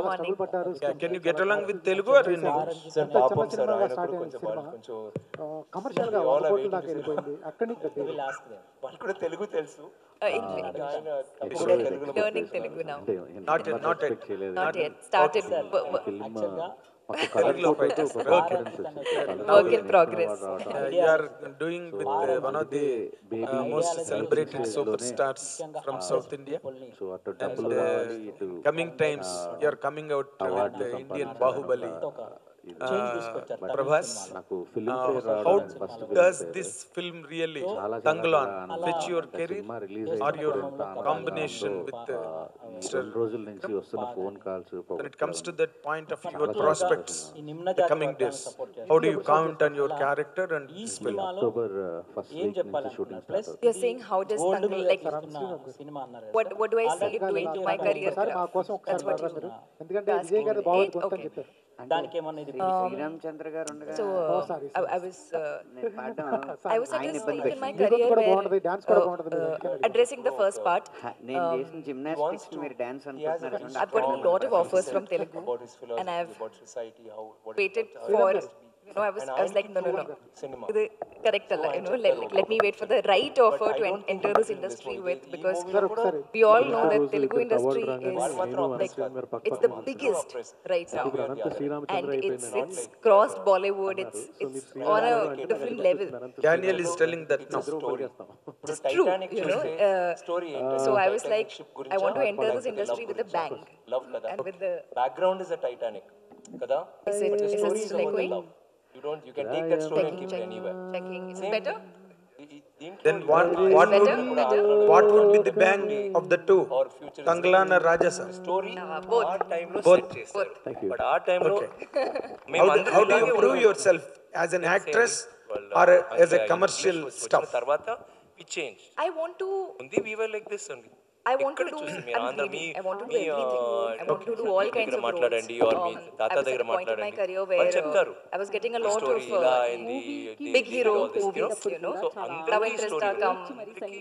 morning. Can you get along with Telugu or in English? Sir పాపం sir ఆయన కూడా కొంచెం వాళ్ళు కొంచెం కమర్షియల్ గా all are కోట్ల waiting దాకా to see. వెళ్ళిపోయింది అక్కడి నుంచి వాళ్ళు కూడా తెలుగు తెలుసు English. ఆయన తప్పకుండా తెలుగులో Learning Telugu now. Not yet. Not yet. Started. Telugulo fighters. Okay. Work in progress. You are doing with one of the most celebrated superstars from South India. And coming times, you are coming out with the Indian Bahubali. Prabhas, how does this film really Tanglan fetch your career or your combination with Mr. When it comes to that point of your prospects, the coming days, how do you count on your character and this film? You're saying how does Tanglan, like, what do I see it doing to my career? మా కోసం ఒకసారి That's what you మాట్లాడతారు ఎందుకంటే విజయ్ గారు బాగుంది కొంచెం Okay. చెప్పారు దానికి ఏమన్నా ఇది శ్రీరామచంద్ర గారు ఉండగా So sorry, I was నేను పాడడం I was at ఆయన this ఇబ్బంది stage in my పెట్టింది. career కూడా where బాగుంటది, dance కూడా బాగుంటది, మీరు అందుకని అడిగాను. addressing the first part, నేను చేసిన జిమ్నాస్టిక్స్ మీరు డాన్స్ అనుకుంటున్నారు చూడండి. I've gotten a lot of offers from Telugu, about his philosophy, and I've about society, how what waited for. I was like, no. cinema. This correct, alla, let me wait for the right offer to enter this industry with, because we all know that Telugu industry is like, it's the biggest right now, and it's crossed Bollywood. It's on a different level. Daniel is telling that now. It's true, Story So I was like, I want to enter this industry with a bang, love kada. and with the Background is a Titanic kada. is it still like going? You can take that story and keep it anywhere. Checking, is it better? Then what would be the bang of the two? Tanglan or Rajasa? Story Both. ఆ టైంలో Both. Set చేస్తారు but ఆ టైంలో How do you prove yourself as an actress or as a commercial stuff? తర్వాత we change I want to ఉంది we were like this only I want to ఇక్కడ do, చూసి I'm మీరు అందరూ greedy. Me I want to do me everything. I want to do all kinds దగ్గర of మాట్లాడండి roles. or మీ తాత I was at దగ్గర a point in my మాట్లాడండి career వాళ్ళు where చెప్తారు I was getting a ఈ lot story of ఇలా అయింది big hero this, movies, so Love అందరికీ interest story come,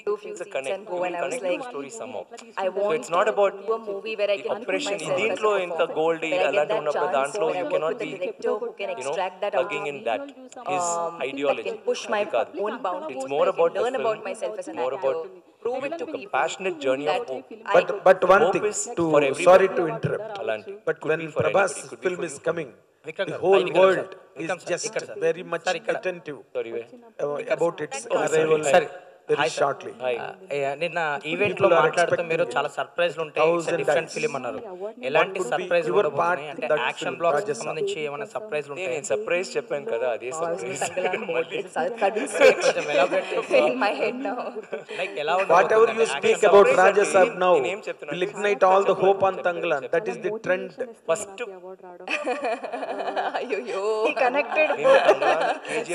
do few it's a scenes connect and go, and I was connect like, to story somehow I want it's not to about do a movie where I can put oppression myself as a దీంట్లో ఇంత performer, gold where I get అలాంటి that ఉన్నప్పుడు chance, దాంట్లో where I you work cannot with the be director who can extract that out of plugging in me, that his that ideology can push my అది కాదు. own boundaries, It's more where I about can the learn film, about myself as an more actor, about prove it to ఒక people passionate journey of that hope. But one Hope thing, is for everybody. sorry to interrupt, అలాంటి but when be for Prabhas anybody, could be film for is you. coming, Vikram the sir, whole ఇక్కడ world sir, is Vikram sir, just ఇక్కడ sir. very much attentive Sorry, about its arrival Sorry. very Hi, sir. shortly. నిన్న event లో People are మాట్లాడుతూ expecting మీరు చాలా సర్ప్రైజ్లు ఉంటాయి thousand different times. Film అన్నారు ఎలాంటి What would be surprise your part అంటే in that action film, blocks Rajasthan? సంబంధించి ఏమైనా సర్ప్రైజ్లు ఉంటాయి నేను సర్ప్రైజ్ చెప్పాను కదా అదే I was in surprise Tanglan mode. It's a sudden switch కొంచెం elaborate in my head now. Like ఎలా Whatever you speak about surprise Raja అంటే Saab now నేనేం చెప్తున్నాను? will ignite all the hope on Tanglan. That is the trend. First Yo, he connected both.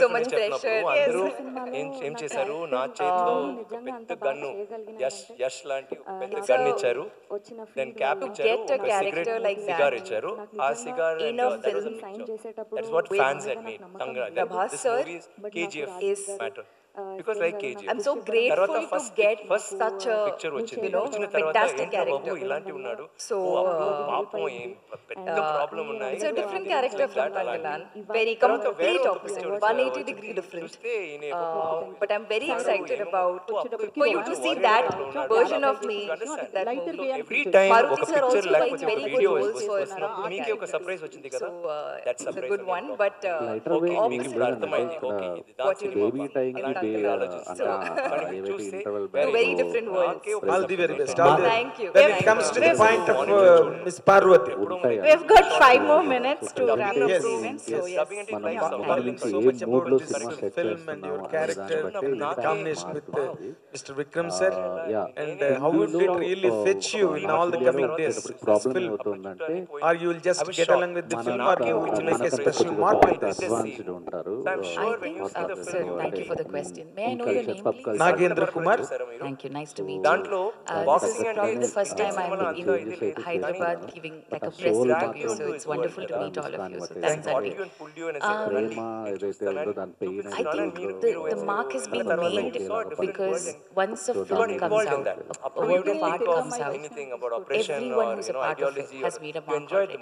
So much pressure. అందరూ Yes. ఏం చేశారు నా చేతిలో ఒక పెద్ద గన్ను యష్ లాంటి ఒక పెద్ద గన్ ఇచ్చారు దెన్ క్యాప్ ఇచ్చారు get a ఒక character cigarette like that cigar ఇచ్చారు ఆ cigar in a film that's what fans at me Prabhas this sir movie is KGF is matter because like KGF I'm so grateful to get such a picture వచ్చింది వచ్చిన తర్వాత fantastic ఏంటో బాబు character. ఇలాంటి ఉన్నాడు So, ఓ అప్పుడు పాపం ఏం పెద్ద ప్రాబ్లం ఉన్నాయి It's a different character from Tanglan. Very complete opposite, 180 degree different. చూస్తే ఈయన But I'm very excited about for you to see that version of me. That movie. Every time Maruti ఒక sir picture also లేకపోతే writes ఒక very good video roles for వస్తున్నప్పుడు మీకే ఒక surprise వచ్చింది కదా So that it's a surprise good one, but మీకు ఇప్పుడు అర్థమైంది ఓకే ఇది దాని what you సినిమా do అలాంటి in మీరు Tanglan. ఆలోచిస్తారు కానీ మీరు చూస్తే Two very different worlds. All the very best. All the, Thank you. when it comes to the point of Miss Parvati, We've got 5 more minutes to wrap up Yes, the event, so yes. Dubbing అంటే మనం ఇట్లా మన నుంచి so A much about mood లో this cinema set film and your చేస్తున్నాం character in combination with Mr. Vikram sir, yeah. and how would it really fetch you in all the coming days? This problem film, ఏమవుతుందంటే or you will just get along with the film, or you will make a special మనకు mark with this. Advanced ఉంటారు I think, sir, thank you for the question. question. May I know your name, please? Nagendra Kumar. Thank you. Nice to meet you. దాంట్లో This boxing is అంటే probably the first time I'm in Hyderabad giving like a press interview, so it's wonderful to meet all of you. So thanks, Andy. I think the mark has been made because once a film comes out, a work of art comes out, everyone who's a part of it has made a mark already.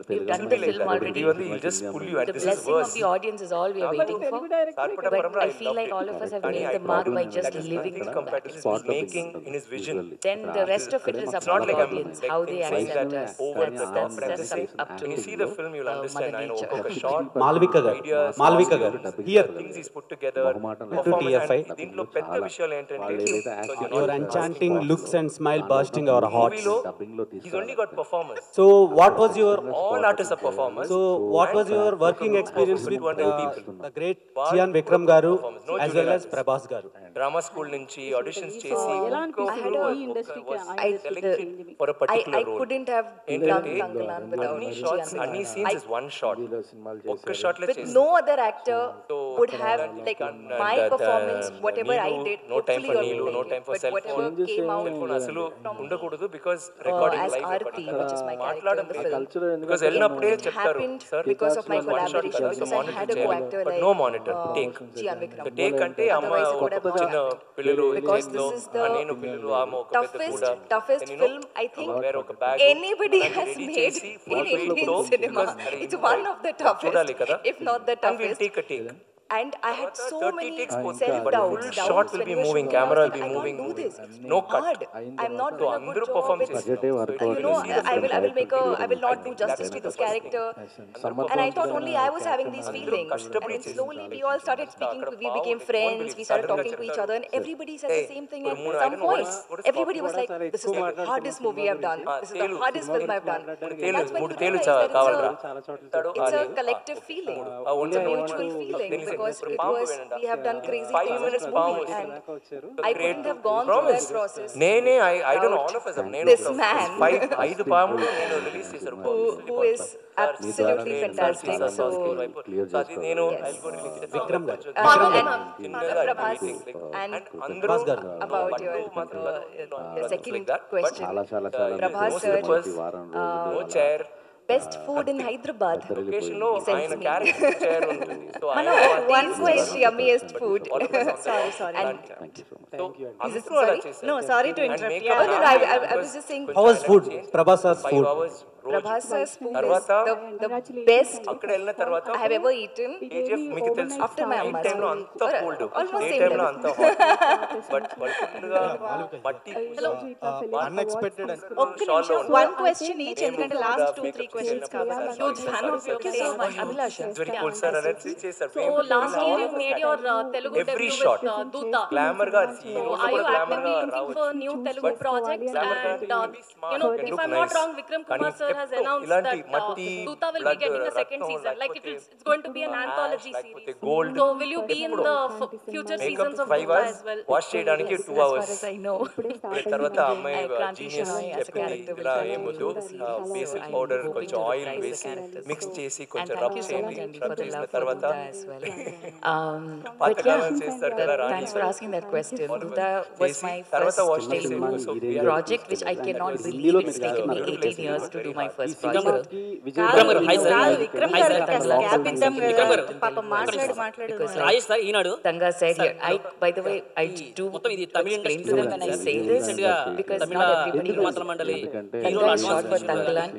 We've done the film already. The blessing of the audience is all we are waiting for. But I feel like all of us have made the mark by just living through that experience. making in his vision. Then the rest of it is up to the audience, how they accept us. That's up to You see the film, you'll understand. Mother I know Nature. ఒక shot, Malvika garu. ideas, Malvika garu. Here. things he's put together. To TFI. And దీంట్లో పెద్ద విషయాలు ఏంటంటే Your enchanting looks and smile bursting our hearts. he's only got performance. So what was your All artists are performers. So what was your working experience with the great Chian Vikram garu as well as Prabhas garu? Drama school నుంచి auditions చేసి for a I particular role. couldn't have done Tangalan without అన్ని Chian shots Vikram. అన్ని scenes is one shot ఒక్క shot లో But చేసి no other actor would have like my performance, whatever I did. no time for hopefully Neelu, you're no doing time it, for but cell whatever phone. came out Cell phone అసలు ఉండకూడదు because recording as live Aarti, which is my character in the film. Because వెళ్ళినప్పుడే చెప్తారు Happened sir because of my collaboration, because I had a co-actor but like no monitor take Chian Vikram. Take అంటే అమ్మ Otherwise it would ఒక have చిన్న happened. పిల్లలు Because చేతిలో this is the నేను పిల్లలు ఆమె ఒక పెద్ద కూడా toughest film I think వేరే ఒక bag anybody has made in Indian cinema. It's one of the చూడాలి కదా toughest, if not the and we'll toughest. take a take. And I had so 30 many takes పోతుంది. self-doubts. But full shot will be moving, camera will be moving. I can't do this. No It's cut. hard. I'm not So doing a అందరూ good perform job. చేస్తున్నారు. You know, I will not do justice to this character. And I thought only I was having these feelings. And then slowly we all started speaking. We became friends. We started talking to each other, and everybody said the same thing at some point. Everybody was like, "This is the hardest movie I've done. This is the hardest film I've done." And that's when you realize that it's a collective feeling. It's a mutual feeling because we have done crazy 5 things in minutes this bomb movie, was and I couldn't have gone through that process. నేనే I don't know all of us నేను This man. 5 పాములు నేను release చేశారు who is absolutely fantastic. So, అది నేను Vikram garu. Prabhas, and అందరూ about your second question, Prabhas sir, no chair best food in Hyderabad. Location లో He ఆయన sends me. Character chair ఉంటుంది so One is yummiest food. Sorry. And అందరూ అలా చేశారు No, sorry to interrupt. oh, no, Yeah. I was just saying, How was food? Prabhas's 5 food. hours రోజు Prabhas sir's food is తర్వాత the best అక్కడ వెళ్ళిన తర్వాత I have ever eaten. KGF మీకు తెలుసు After my నైట్ Amma's టైంలో food. అంత cold Almost day same టైంలో level. అంత హాట్ బట్ పర్టికులర్గా మట్టి Unexpected and One question each, ఎందుకంటే last 2-3 questions కాబట్టి. Huge fan of yours. Thank you so much, Abhilasha. Very cool sir అనేది చేశారు So last year you made your Telugu Every debut shot. with Doota. Glamour గా So are you actively looking for new Telugu projects? And you know, if I'm not wrong, Vikram Kumar sir has announced that Doota will be getting a second season. Like it's going to be an anthology series. gold So will you be in the future seasons of 5 Doota hours as well? Wash చేయడానికి 2 As far hours as I know. తర్వాత అమ్మాయి Kranti genius Shenoy as a చెప్పింది character will ఇలా continue ఏమొద్దు in the series. Basic I'm powder hoping కొంచెం to oil reprise the వేసి characters. Mix చేసి And కొంచెం thank రబ్ you so చేయండి much, Andy, rub for the చేసిన love for తర్వాత Doota as well. But పాతకాలం yeah, చేస్తారు కదా రాణి thanks for asking that question. Doota was my తర్వాత first వాష్ చేసి Telugu project, which I cannot believe it's taken me 18 years to do my first project. Vikram garu, hi sir. కాదు, Vikram Hi, గారు sir. కాస్త Thanks. gap ఇద్దాం Vikram కదా. గారు. పాపం మాట్లాడు Because Rajesh sir Eenadu Tanga said here, by the way, I do మొత్తం ఇది తమిళ explain industry to them when I say this recent గా because Tamil not everybody Telugu knows. మాతల మండలి Tanga is short for Tangalan.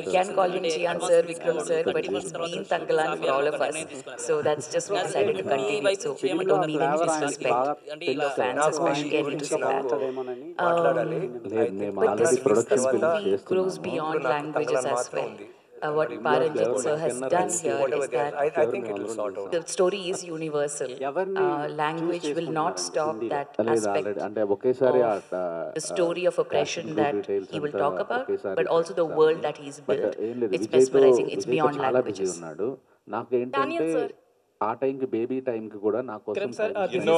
I can call him Chian sir, Vikram sir, but he's been Tangalan for all of us. So that's just we decided to continue. So we don't mean any disrespect to the fans, especially I need to say that. But this movie grows beyond languages as well. What Paranjit sir has done here is that I think it will sort out the story is universal. Language will not stop that aspect of the story of oppression that he will talk about, but also the world that he's built. It's mesmerizing. It's beyond languages. Daniel sir. ఆ టైంకి baby టైంకి కూడా నా కోసం ఎన్నో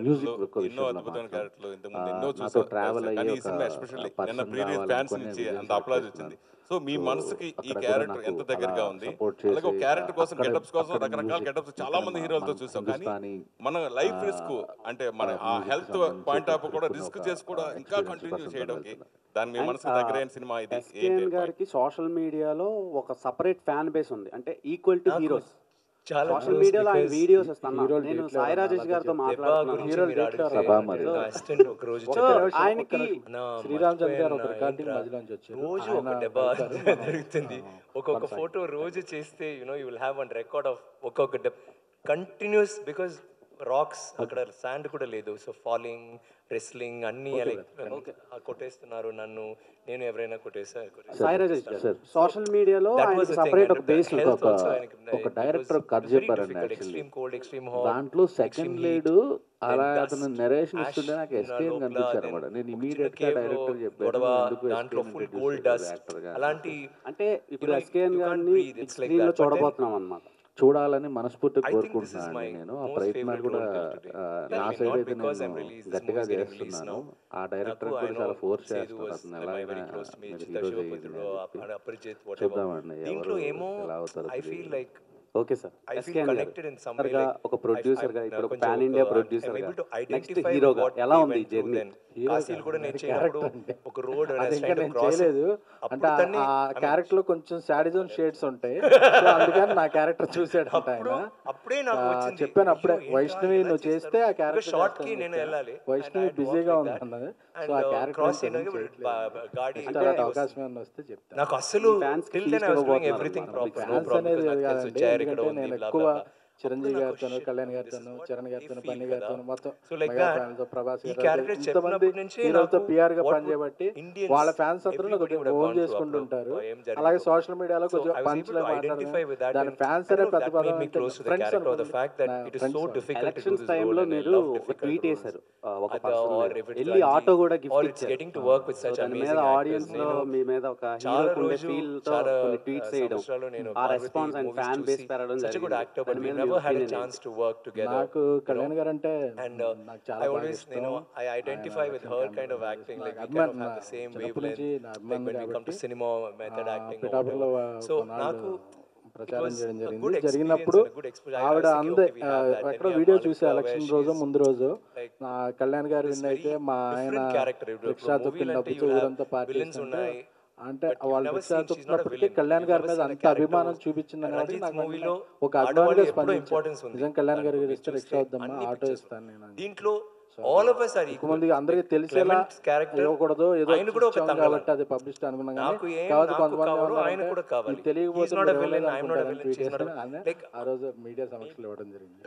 music క్యారెక్టర్లు ఇంతకుముందు ఎన్నో నాతో చూసాం ట్రావెల్ కానీ అయ్యి ఈ సినిమా ఎస్పెషల్లీ నిన్న ప్రీవియస్ ఫ్యాన్స్ నుంచి అంత అప్లాజ్ వచ్చింది. సో మీ మనసుకి ఈ క్యారెక్టర్ ఎంత దగ్గరగా ఉంది? అలాగే ఒక క్యారెక్టర్ కోసం గెటప్స్ కోసం రకరకాల గెటప్స్ చాలా మంది హీరోలతో చూసాం, కానీ మన లైఫ్ రిస్క్ అంటే మన ఆ హెల్త్ పాయింట్ ఆఫ్ కూడా రిస్క్ చేసి కూడా ఇంకా కంటిన్యూ చేయడానికి దాని మీ మనసుకు దగ్గరైన సినిమా ఇది. ఎస్కేఎన్ గారికి సోషల్ మీడియాలో ఒక సపరేట్ ఫ్యాన్ బేస్ ఉంది, అంటే ఈక్వల్ టు హీరోస్. సోషల్ మీడియాలో ఆయన వీడియోస్ ఇస్తాను. నేను సాయి రాజేష్ గారితో ఆయనకి శ్రీరామ్ చంద్ర గారు ఒక రికార్డింగ్ మధ్యలోంచి వచ్చారు. రోజు ఒక డెబ్బా జరుగుతుంది. ఒక్కొక్క ఫోటో రోజు చేస్తే you will have one record of ఒక్కొక్క కంటిన్యూస్, బికాస్ రాక్స్ అక్కడ శాండ్ కూడా లేదు. సో ఫాలింగ్, రెస్లింగ్ అన్ని కొట్టేస్తున్నారు నన్ను, నేను ఎవరైనా సాయి రాజేష్ గారు సోషల్ మీడియాలో సపరేట్ ఒక బేస్ ఒక డైరెక్టర్ కథ చెప్పారండి యాక్చువల్లీ. దాంట్లో సెకండ్ లీడ్ అలా అతను నెరేషన్ ఇస్తుంటే నాకు ఎస్కేఎన్ కనిపించారు అనమాట. నేను ఇమీడియట్ గా డైరెక్టర్ చెప్పాను అలాంటి. అంటే ఇప్పుడు ఎస్కేఎన్ గారిని స్క్రీన్ లో చూడబోతున్నాం అన్నమాట. చూడాలని మనస్ఫూర్తిగా కోరుకుంటున్నాను నేను. ఆ ప్రయత్నాలు కూడా నా సైడ్ అయితే నేను గట్టిగా చేస్తున్నాను. ఆ డైరెక్టర్ కూడా చాలా ఫోర్స్ చేస్తున్నారు. అతను ఎలాగైనా చూద్దామండి ఎవరు ఎలా అవుతారు. ఓకే సార్, ఒక ప్రొడ్యూసర్ గా ఇప్పుడు పాన్ ఇండియా ప్రొడ్యూసర్ గా నెక్స్ట్ హీరోగా ఎలా ఉంది జర్నీ? చేయలేదు అంటే ఆ క్యారెక్టర్ లో కొంచెం సాడిజం షేడ్స్ ఉంటాయి, అందుకని నా క్యారెక్టర్ చూసాడు ఆయన. చెప్పాను అప్పుడే, వైష్ణవి నువ్వు చేస్తే ఆ క్యారెక్టర్ వైష్ణవి బిజీగా ఉంది అన్నది. సో ఆ క్యారెక్టర్ అవకాశం ఏమన్నా వస్తే చెప్తాను. నాకు అసలు ఎందుకంటే నేను ఎక్కువ చిరంజీవి గారితో, కళ్యాణ్ గారితో, చరణ్ గారితో, బన్నీ గారితో, మొత్తం ప్రభాస్ హీరోలతో పిఆర్ గా పనిచేయబట్టి వాళ్ళ ఫ్యాన్స్ అందరూ కొద్దిగా ఓన్ చేసుకుంటుంటారు. అలాగే సోషల్ మీడియాలో కొంచెం పంచ్ లో మాట్లాడడం, దాని ఫ్యాన్స్ అనే పెద్ద పదం ఎలక్షన్స్ టైంలో మీరు ఒక ట్వీట్ వేశారు, ఒక వెళ్ళి ఆటో కూడా గిఫ్ట్ ఇచ్చారు. దాని మీద ఆడియన్స్ లో మీ మీద ఒక హీరో ఫీల్ తో కొన్ని ట్వీట్స్ చేయడం, ఆ రెస్పాన్స్ అండ్ ఫ్యాన్ బేస్ పెరగడం జరిగింది. నాకు కళ్యాణ్ గారు అంటే నాకు చాలా బాగా ఇష్టం. పిఠాపురంలో ప్రచారం చేయడం జరిగింది. జరిగినప్పుడు ఆవిడ అందే ఎక్కడో వీడియో చూసే ఎలక్షన్ రోజు ముందు రోజు కళ్యాణ్ గారు విన్ అయితే మా ఆయన రిక్షా తొక్కినప్పుడు ఊరంతా పార్టీ అంటే వాళ్ళు రిక్షా తొక్కినప్పటికీ కళ్యాణ్ గారి మీద అంత అభిమానం చూపించిందని కాబట్టి నాకు ఒక అభిమానిగా స్పందించాను. నిజం కళ్యాణ్ గారి ఇస్తే రిక్షా వద్దమ్మా, ఆటో ఇస్తాను నేను. దీంట్లో all of us are equal. కొంతమంది అందరికీ తెలిసేలా ఇవ్వకూడదు, ఏదో కాబట్టి అది పబ్లిష్ అనుకున్నాం. కానీ కొంతమంది తెలియకపోతే ఆ రోజు మీడియా సమక్షంలో ఇవ్వడం జరిగింది.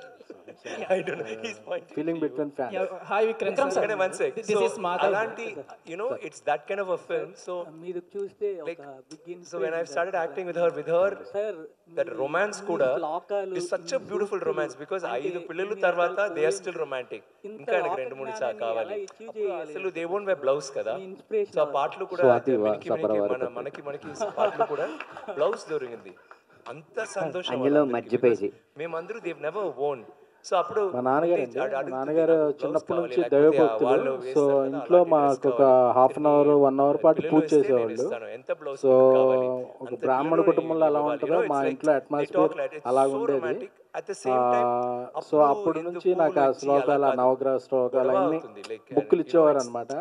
Feeling between fans. Hi Vikram sir, this is Madhav. అలాంటి it's that kind of a film. So మీరు చూస్తే so when I started acting with her that romance kuda is such a beautiful romance, because ఐదు పిల్లలు తర్వాత they are still romantic. ఇంకా 2-3 సార్లు కావాలి అసలు. they won't wear blouse కదా, సో ఆ పాటలు కూడా మనకి పాటలు కూడా బ్లౌజ్ దొరికింది. అంత సంతోషం మేమందరూ they've never worn. సో అప్పుడు మా నాన్నగారు చిన్నప్పటి నుంచి దైవభక్తులు. సో ఇంట్లో మాకు ఒక హాఫ్ అన్ అవర్ 1 అవర్ పాటు పూజ చేసేవాళ్ళు. సో ఒక బ్రాహ్మణ కుటుంబంలో ఎలా ఉంటుందో మా ఇంట్లో అట్మాస్ఫియర్ అలా ఉండేది. సో అప్పటి నుంచి నాకు ఆ శ్లోకాలు, నవగ్రహ శ్లోకాలు అన్ని బుక్కులు ఇచ్చేవారు అనమాట.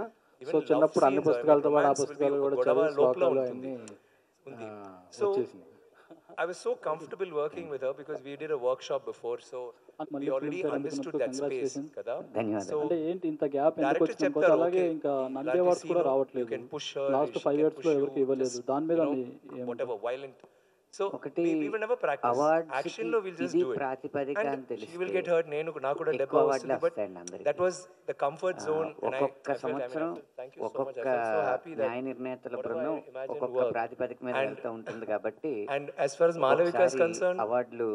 సో చిన్నప్పుడు అన్ని పుస్తకాలతో పాటు ఆ పుస్తకాలు కూడా చదివి శ్లోకాలు అన్ని వచ్చేసింది. I was so comfortable working with her because we did a workshop before, so we already understood that space kada. So అంటే ఏంటి ఇంత గ్యాప్ ఎందుకు వచ్చింది అనుకో. అలాగే ఇంకా నంది అవార్డ్స్ కూడా రావట్లేదు. లాస్ట్ 5 years లో ఎవరికి ఇవ్వలేదు. దాని మీద whatever violent. So we will never practice. Action lo we'll just do it. And she will get hurt. Nenu naaku kuda debba vastindi, but that was the comfort zone. ఒక్కొక్క సంవత్సరం ఒక్కొక్క న్యాయ నిర్ణేతల బృందం ఒక్కొక్క ప్రాతిపదిక మీద వెళ్తూ ఉంటుంది కాబట్టి, and as far as Malavika is concerned, అవార్డులు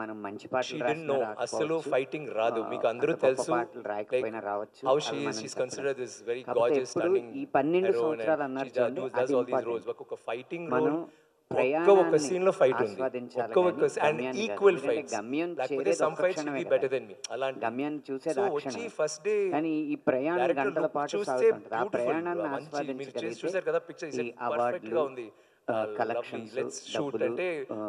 మనం మంచి పాటలు రాసినా అసలు ఫైటింగ్ రాదు. మీకు అందరూ తెలుసు రాయకపోయినా రావచ్చు. how she is considered this very gorgeous, stunning. ఈ 12 సంవత్సరాలు అన్నారు చూడండి, ఒక్కొక్క ఫైటింగ్ రోల్ ఒక్క సీన్ లో ఫైట్ ఉంది, ఒక్క అండ్ ఈక్వల్ ఫైట్స్, లేకపోతే some fights should be better then మీ అలాంటి గమ్యాన్ని చూసేది సో ఆ వచ్చి క్షణమే. ఫస్ట్ డే కానీ ఈ ప్రయాణం గంటల పాటు చూస్తే సాగుతుంటుంది. ఆ ప్రయాణాన్ని బ్యూటిఫుల్, మీరు చేసి ఆస్వాదించగలిగితే చూసారు కదా పిక్చర్, ఈ పర్ఫెక్ట్ అవార్డులు, గా ఉంది. కలెక్షన్స్, లెట్స్ షూట్ డబ్బులు, అంటే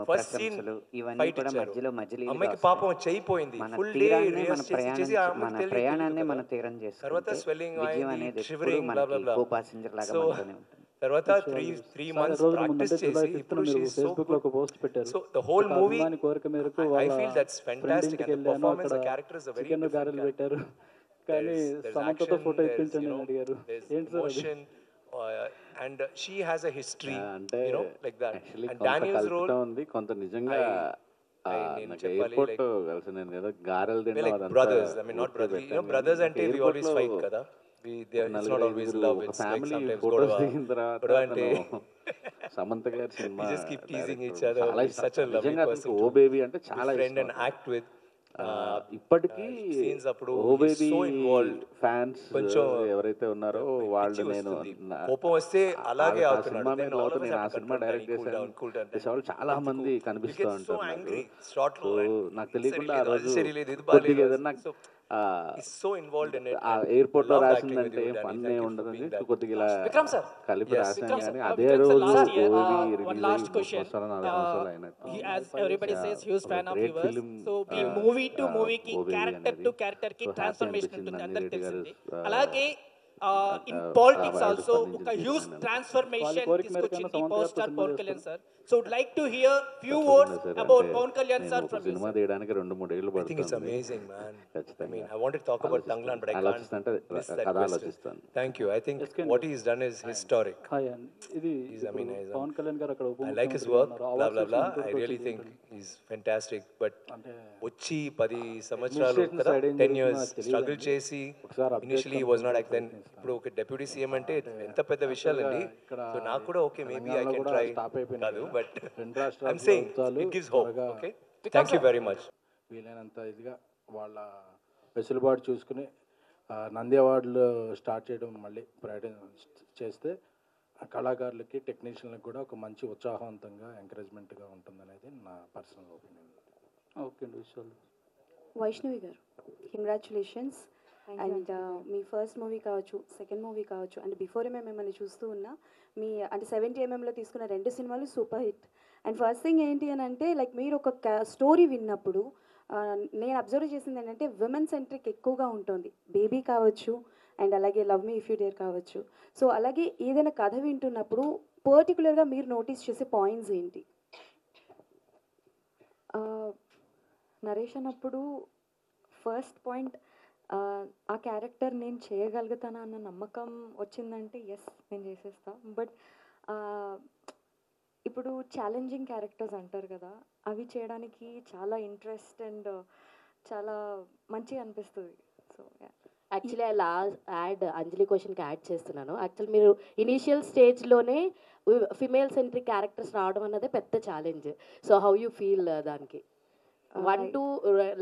ఫస్ట్ సీన్ ప్రశంసలు ఇవన్నీ ఫైట్ కూడా ఇచ్చారు, మధ్యలో మధ్యలో అమ్మాయికి పాపం చెయ్యిపోయింది, మన ఫుల్ డే తీరాన్ని మన రిహర్స్ చేసి చేసి మన ప్రయాణాన్ని మన తీరం తర్వాత చేసుకుంటే స్వెల్లింగ్ విజయం అయింది, అనేది ఎప్పుడు షివరింగ్ బ్లా బ్లా మనకి బ్లా. కో పాసెంజర్ లాగా సో మనతోనే ఉంటుంది. తర్వాత త్రీ మంత్స్ ప్రాక్టీస్ చేసి ఇప్పుడు ఫేస్బుక్ లో ఒక పోస్ట్ పెట్టారు. సో ద హోల్ మూవీ అభిమాని కోరిక మేరకు ఐ వాళ్ళ ఫీల్ దట్స్ ఫ్రెండ్ ఫెంటాస్టిక్ ఇంటికి అండ్ వెళ్ళాను. పర్ఫార్మెన్స్ అక్కడ the characters are very chicken గారెలు పెట్టారు, కానీ సమంతతో ఫోటో ఇప్పించండి అని అడిగారు. ఏంటి సార్ అది? and she has a history, అంటే you know, like that. Actually And కొంత Daniel's role కలుపుతా ఉంది, కొంత నిజంగా నేను నాకు చెప్పాలి, ఎయిర్పోర్ట్ like, కలిసి నేను ఏదో గారెలు we're తిన్నా like brothers, I mean not brothers, you know, brothers అంటే we always fight kada, it's not always love, it's like family sometimes photos గొడవ దిగిన తర్వాత గొడవ అంటే సమంత గారి cinema we just keep teasing each other, చాలా he's such a lovely నిజంగా person oh to baby అంటే be చాలా friend ఇష్టం. and act with. ఇప్పటికీ scenes అప్పుడు ఓ he's baby so involved, fans కొంచెం ఎవరైతే ఉన్నారో వాళ్ళు నేను కోపం వస్తే అలాగే ఆ అవుతున్నాడు, సినిమా then మీద all of us నేను ఆ have to cinema control, direct cool down, cool down. చేసేవాళ్ళు చాలా మంది కనిపిస్తూ so ఉంటారు angry, నాకు. short సో low, నాకు తెలియకుండా ఆ సరిలేదు, రోజు అది సరిలేదు, ఇది కొద్దిగా బాలేదు. ఏదన్నా So, he's so involved in it. ఆ and ఎయిర్పోర్ట్ లో I loved acting with రాసిందంటే you, Danny. Fun Thank you for ఉండదని being that. కొద్దిగా ఇలా Vikram sir. కలిపి Yes. రాశాను Vikram sir. కానీ Vikram అదే sir, రోజు last year, ఓవి one release last question. వస్తారని 4 సంవత్సరాలు అయినట్టు. He, as everybody says, huge fan of great yours. film, So ఈ మూవీ టు మూవీకి ఓవి క్యారెక్టర్ అనేది. టు క్యారెక్టర్ కి So happy ట్రాన్స్ఫర్మేషన్ అనిపించింది ఉంటుంది, నందిరెడ్డి అందరికి గారు, తెలిసింది. అలాగే ఇన్ ఆ పాలిటిక్స్ వాడు ఆల్సో స్పందించింది ఒక హ్యూజ్ చూశాను. ట్రాన్స్ఫర్మేషన్ వాళ్ళ కోరిక మేరకు తీసుకొచ్చింది సమంత పవర్ గారితో స్టార్ సినిమా పవన్ కళ్యాణ్ చేస్తారు. Sir. So would like to hear few తప్పకుండా వర్డ్స్ సార్, అబౌట్ అంటే పవన్ కళ్యాణ్ నేను సార్ ఒక ఫ్రమ్ యూ సినిమా తీయడానికి 2-3 ఏళ్ళు I think it's పడుతుంది amazing, man. I ఖచ్చితంగా. mean, I wanted to talk about Tanglan, but I can't ఆలోచిస్తుంటే miss that కథ question. ఆలోచిస్తాను. Thank you. I think Yes, Ken. what he's done is historic. Hi అండి. ఇది He's amazing. ఇప్పుడు పవన్ కళ్యాణ్ గారు అక్కడ ఉప I like his ముఖ్యమంత్రిగా work, ఉన్నారు. blah, awards blah, blah. వచ్చినంత I వరకు really వచ్చేది think ఏంటంటే, he's fantastic. But అంటే వచ్చి 10 సంవత్సరాలు Administration కదా, side ఏం 10 years జరుగుతుందో తెలియదండి. స్ట్రగుల్ చేసి ఒకసారి update initially was not like then, ఇప్పుడు ఒక డెప్యూటీ సీఎం అంటే ఎంత పెద్ద విషయాలండి. ఇక్కడ సో నాకు కూడా ఓకే మేబీ ఐ తెలంగాణలో కెన్ కూడా ట్రై స్టాప్ అయిపోయినాయి కాదు, కదా. బట్ రెండు రాష్ట్రాల ఐఎమ్ సేయింగ్ ప్రభుత్వాలు ఇట్ గివ్స్ హోప్. త్వరగా okay, thank you very much. వీలైనంత ఇదిగా వాళ్ళ వెసులుబాటు చూసుకుని నంది అవార్డులు స్టార్ట్ చేయడం మళ్ళీ ప్రయత్నం చేస్తే ఆ కళాకారులకి టెక్నీషియన్లకు కూడా ఒక మంచి ఉత్సాహవంతంగా ఎంకరేజ్మెంట్గా ఉంటుందనేది నా పర్సనల్ ఒపీనియన్. ఓకే అండి, విషయాలు. వైష్ణవి గారు, congratulations. And me first movie కావచ్చు, సెకండ్ మూవీ కావచ్చు, అండ్ బిఫోర్ మేము మిమ్మల్ని చూస్తూ ఉన్నా మీ అంటే 70mm తీసుకున్న 2 సినిమాలు super hit. And first thing ఏంటి అని అంటే లైక్ మీరు ఒక స్టోరీ విన్నప్పుడు నేను అబ్జర్వ్ చేసింది ఏంటంటే విమెన్ సెంట్రిక్ ఎక్కువగా ఉంటుంది. బేబీ కావచ్చు అండ్ అలాగే love me if you dare కావచ్చు. సో అలాగే ఏదైనా కథ వింటున్నప్పుడు పర్టికులర్గా మీరు నోటీస్ చేసే పాయింట్స్ ఏంటి? నరేష్ అన్నప్పుడు ఫస్ట్ పాయింట్ ఆ క్యారెక్టర్ నేను చేయగలుగుతానా అన్న నమ్మకం వచ్చిందంటే ఎస్ నేను చేసేస్తా. బట్ ఇప్పుడు ఛాలెంజింగ్ క్యారెక్టర్స్ అంటారు కదా, అవి చేయడానికి చాలా ఇంట్రెస్ట్ అండ్ చాలా మంచిగా అనిపిస్తుంది. సో యాక్చువల్లీ యాడ్ అంజలి క్వశ్చన్కి యాడ్ చేస్తున్నాను. యాక్చువల్ మీరు ఇనీషియల్ స్టేజ్లోనే ఫిమేల్ సెంట్రిక్ క్యారెక్టర్స్ రావడం అన్నదే పెద్ద challenge. So how you feel దానికి? 1, 2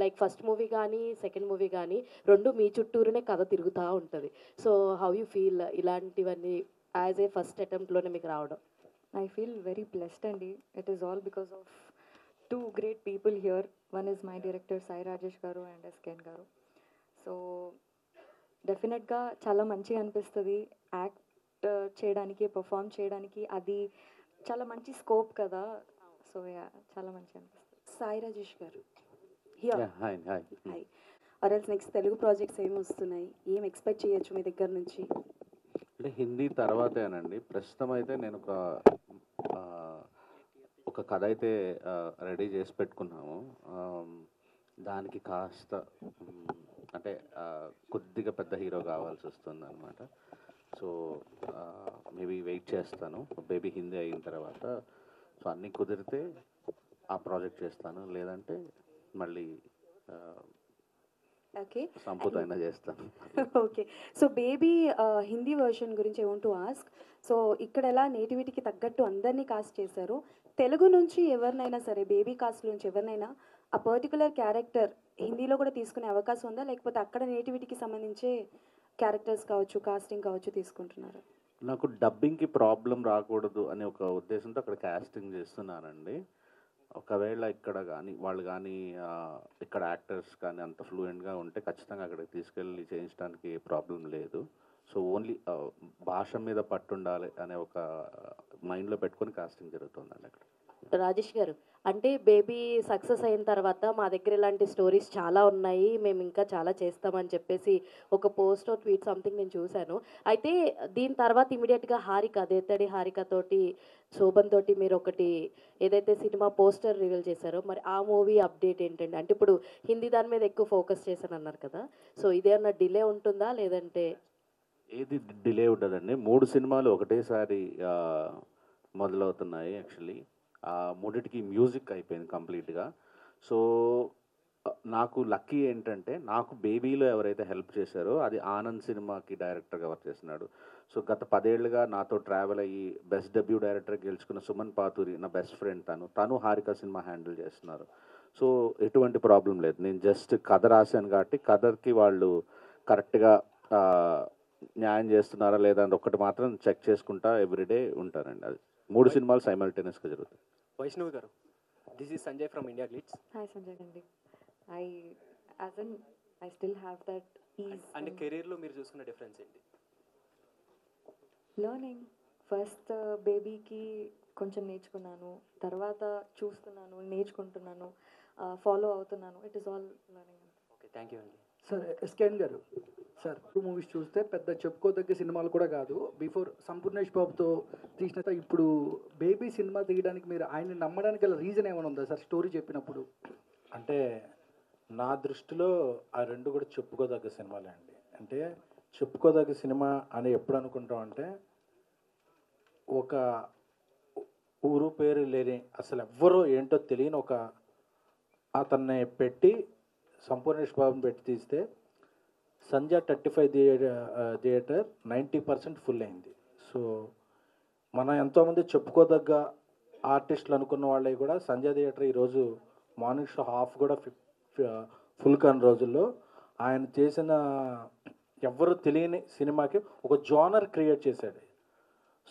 లైక్ ఫస్ట్ మూవీ కానీ సెకండ్ మూవీ కానీ 2 మీ చుట్టూరునే కథ తిరుగుతూ ఉంటుంది. సో హౌ యూ ఫీల్ ఇలాంటివన్నీ యాజ్ ఏ ఫస్ట్ అటెంప్ట్లోనే మీకు రావడం? I feel very blessed and it is all because of 2 great people here. One is my director Sai Rajesh garu and SKN garu. So డెఫినెట్గా చాలా మంచిగా అనిపిస్తుంది act చేయడానికి, perform చేయడానికి. అది చాలా మంచి స్కోప్ కదా. సో చాలా మంచిగా అనిపిస్తుంది. సాయి రాజేష్ గారు, హాయ్. ఆర్ఎల్స్ నెక్స్ట్ తెలుగు ప్రాజెక్ట్స్ ఏమి వస్తున్నాయి, ఏం ఎక్స్పెక్ట్ చేయొచ్చు మీ దగ్గర నుంచి? అంటే హిందీ తర్వాతేనండి. ప్రస్తుతం అయితే నేను ఒక కథ అయితే రెడీ చేసి పెట్టుకున్నాము. దానికి కాస్త అంటే కొద్దిగా పెద్ద హీరో కావాల్సి వస్తుంది అనమాట. సో మేబీ వెయిట్ చేస్తాను బేబీ హిందీ అయిన తర్వాత. సో అన్నీ కుదిరితే ఆ ప్రాజెక్ట్ చేస్తాను, లేదంటే మళ్ళీ ఓకే సంపూర్ణ అయినా చేస్తాను. Okay, so baby Hindi version గురించి I want to ask. So ఇక్కడ ఎలా నేటివిటీకి తగ్గట్టు అందరినీ కాస్ట్ చేశారు. తెలుగు నుంచి ఎవరినైనా సరే, బేబీ కాస్ట్ నుంచి ఎవరినైనా ఆ పర్టికులర్ క్యారెక్టర్ హిందీలో కూడా తీసుకునే అవకాశం ఉందా, లేకపోతే అక్కడ నేటివిటీకి సంబంధించే క్యారెక్టర్స్ కావచ్చు, కాస్టింగ్ కావచ్చు తీసుకుంటున్నారా? నాకు డబ్బింగ్కి ప్రాబ్లం రాకూడదు అనే ఒక ఉద్దేశంతో అక్కడ కాస్టింగ్ చేస్తున్నానండి. ఒకవేళ ఇక్కడ కానీ వాళ్ళు కానీ ఇక్కడ యాక్టర్స్ కానీ అంత ఫ్లూయెంట్గా ఉంటే ఖచ్చితంగా అక్కడికి తీసుకెళ్ళి చేయించడానికి ప్రాబ్లం లేదు. సో ఓన్లీ భాష మీద పట్టుండాలి అనే ఒక మైండ్లో పెట్టుకొని కాస్టింగ్ జరుగుతుందండి అక్కడ. రాజేష్ గారు, అంటే బేబీ సక్సెస్ అయిన తర్వాత మా దగ్గర ఇలాంటి స్టోరీస్ చాలా ఉన్నాయి, మేము ఇంకా చాలా చేస్తామని చెప్పేసి ఒక పోస్ట్ ట్వీట్ సంథింగ్ నేను చూశాను. అయితే దీని తర్వాత ఇమీడియట్గా హారిక, దేత్తడి హారిక తోటి, శోభన్ తోటి మీరు ఒకటి ఏదైతే సినిమా పోస్టర్ రివీల్ చేశారో, మరి ఆ మూవీ అప్డేట్ ఏంటండి? అంటే ఇప్పుడు హిందీ దాని మీద ఎక్కువ ఫోకస్ చేశాను అన్నారు కదా, సో ఇదేమన్నా డిలే ఉంటుందా లేదంటే? ఏది డిలే ఉండదండి. 3 సినిమాలు ఒకటేసారి మొదలవుతున్నాయి. యాక్చువల్లీ మూడిటికి మ్యూజిక్ అయిపోయింది కంప్లీట్గా. సో నాకు లక్కీ ఏంటంటే నాకు బేబీలో ఎవరైతే హెల్ప్ చేశారో అది ఆనంద్ సినిమాకి డైరెక్టర్గా వర్క్ చేస్తున్నాడు. సో గత 10 ఏళ్ళుగా నాతో ట్రావెల్ అయ్యి బెస్ట్ డెబ్యూ డైరెక్టర్ గెలుచుకున్న సుమన్ పాతూరి నా బెస్ట్ ఫ్రెండ్. తను హారిక సినిమా హ్యాండిల్ చేస్తున్నారు. సో ఎటువంటి ప్రాబ్లం లేదు. నేను జస్ట్ కథ రాశాను కాబట్టి కథకి వాళ్ళు కరెక్ట్గా న్యాయం చేస్తున్నారా లేదా అని ఒక్కటి మాత్రం చెక్ చేసుకుంటా ఎవ్రీడే ఉంటారండి. అది 3 సినిమాలు సైమల్టేనియస్గా జరుగుతాయి. వైష్ణవి గారు, this is Sanjay from India glitz. Hi Sanjay అండి. I still have that ease. అంటే కెరీర్లో మీరు చూసుకున్న డిఫరెన్స్ ఏంటి? లర్నింగ్. ఫస్ట్ బేబీకి కొంచెం నేర్చుకున్నాను, తర్వాత చూస్తున్నాను, నేర్చుకుంటున్నాను, ఫాలో అవుతున్నాను. It is all learning. Okay, thank you అండి. సార్ ఎస్కేన్ గారు, సార్ 2 మూవీస్ చూస్తే పెద్ద చెప్పుకోదగ్గ సినిమాలు కూడా కాదు. బిఫోర్ సంపూర్ణేష్ బాబుతో తీసిన ఇప్పుడు బేబీ సినిమా తీయడానికి మీరు ఆయన్ని నమ్మడానికి గల రీజన్ ఏమైనా ఉందా సార్ స్టోరీ చెప్పినప్పుడు? అంటే నా దృష్టిలో ఆ 2 కూడా చెప్పుకోదగ్గ సినిమాలే అండి. అంటే చెప్పుకోదగ్గ సినిమా అని ఎప్పుడు అనుకుంటాం అంటే ఒక ఊరు పేరు లేని అసలు ఎవ్వరో ఏంటో తెలియని ఒక అతన్ని పెట్టి సంపూర్ణేష్ బాబుని పెట్టి తీస్తే సంజయ్ 35 థియేటర్ 90% ఫుల్ అయింది. సో మనం ఎంతోమంది చెప్పుకోదగ్గ ఆర్టిస్టులు అనుకున్న వాళ్ళవి కూడా సంజయ్ థియేటర్ ఈరోజు మార్నింగ్ షో హాఫ్ కూడా ఫుల్ కాని రోజుల్లో ఆయన చేసిన ఎవ్వరు తెలియని సినిమాకి ఒక జోనర్ క్రియేట్ చేశాడు.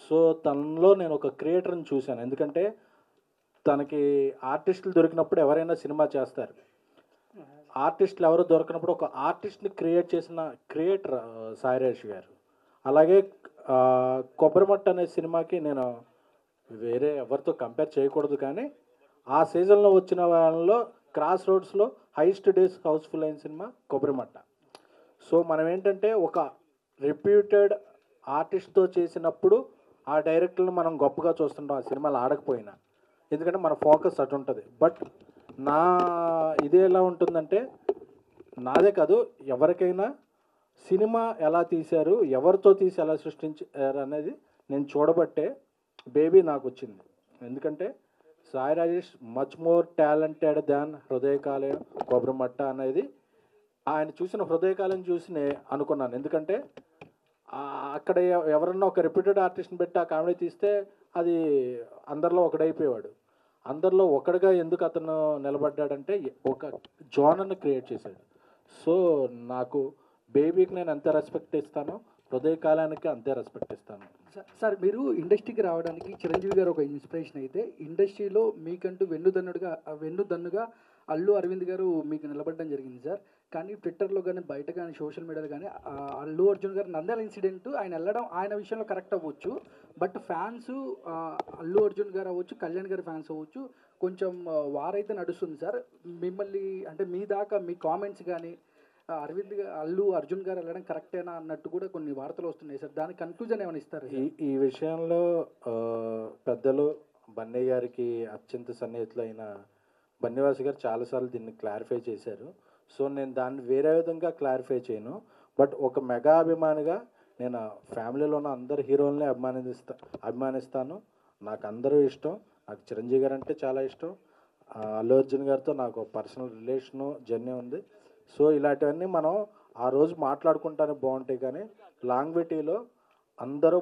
సో తనలో నేను ఒక క్రియేటర్ని చూశాను. ఎందుకంటే తనకి ఆర్టిస్టులు దొరికినప్పుడు ఎవరైనా సినిమా చేస్తారు. ఆర్టిస్టులు ఎవరు దొరికినప్పుడు ఒక ఆర్టిస్ట్ని క్రియేట్ చేసిన క్రియేటర్ సాయిరాజ్ గారు. అలాగే కొబ్బరిమట్ట అనే సినిమాకి నేను వేరే ఎవరితో కంపేర్ చేయకూడదు, కానీ ఆ సీజన్లో వచ్చిన వాళ్ళలో క్రాస్ రోడ్స్లో హైయెస్ట్ డేస్ హౌస్ఫుల్ అయిన సినిమా కొబ్బరిమట్ట. సో మనం ఏంటంటే ఒక రిప్యూటెడ్ ఆర్టిస్ట్తో చేసినప్పుడు ఆ డైరెక్టర్ని మనం గొప్పగా చూస్తుంటాం ఆ సినిమాలు ఆడకపోయినా, ఎందుకంటే మన ఫోకస్ అటు ఉంటుంది. బట్ నా ఇదే ఎలా ఉంటుందంటే నాదే కాదు ఎవరికైనా సినిమా ఎలా తీశారు, ఎవరితో తీసి ఎలా సృష్టించారు అనేది నేను చూడబట్టే బేబీ నాకు వచ్చింది. ఎందుకంటే Sai Rajesh much more talented than హృదయకాలయం కొబ్బరిమట్ట అనేది ఆయన చూసిన హృదయకాలం చూసి అనుకున్నాను. ఎందుకంటే అక్కడ ఎవరన్నా ఒక రెప్యూటెడ్ ఆర్టిస్ట్ని పెట్టి ఆ కామెడీ తీస్తే అది అందరిలో ఒకడైపోయేవాడు. అందరిలో ఒకటిగా ఎందుకు అతను నిలబడ్డాడంటే ఒక జోనర్ని క్రియేట్ చేశాడు. సో నాకు బేబీకి నేను ఎంత రెస్పెక్ట్ ఇస్తానో హృదయకాలానికి అంతే రెస్పెక్ట్ ఇస్తాను. సార్ మీరు ఇండస్ట్రీకి రావడానికి చిరంజీవి గారు ఒక ఇన్స్పిరేషన్ అయితే, ఇండస్ట్రీలో మీకంటూ వెన్నుదన్నుగా అల్లు అరవింద్ గారు మీకు నిలబడడం జరిగింది సార్. కానీ ట్విట్టర్లో కానీ బయట కానీ సోషల్ మీడియాలో కానీ అల్లు అర్జున్ గారు నంద్యాల ఇన్సిడెంట్ ఆయన వెళ్ళడం ఆయన విషయంలో కరెక్ట్ అవ్వచ్చు, బట్ ఫ్యాన్స్ అల్లు అర్జున్ గారు అవ్వచ్చు, కళ్యాణ్ గారి ఫ్యాన్స్ అవ్వచ్చు, కొంచెం వారైతే నడుస్తుంది సార్. మిమ్మల్ని అంటే మీ దాకా మీ కామెంట్స్ కానీ అల్లు అర్జున్ గారు వెళ్ళడం కరెక్టేనా అన్నట్టు కూడా కొన్ని వార్తలు వస్తున్నాయి సార్. దానికి కన్క్లూజన్ ఏమైనా ఇస్తారు? ఈ విషయంలో పెద్దలు బన్నీ గారికి అత్యంత సన్నిహితులైన బన్నీవాసు గారు చాలాసార్లు దీన్ని క్లారిఫై చేశారు. సో నేను దాన్ని వేరే విధంగా క్లారిఫై చేయను. బట్ ఒక మెగా అభిమానిగా నేను ఫ్యామిలీలో ఉన్న అందరు హీరోలని అభిమానిస్తాను. నాకు అందరూ ఇష్టం. నాకు చిరంజీవి గారు అంటే చాలా ఇష్టం. అల్లు అర్జున్ గారితో నాకు పర్సనల్ రిలేషను జర్నీ ఉంది. సో ఇలాంటివన్నీ మనం ఆ రోజు మాట్లాడుకుంటానికి బాగుంటాయి, కానీ లాంగ్విటీలో అందరూ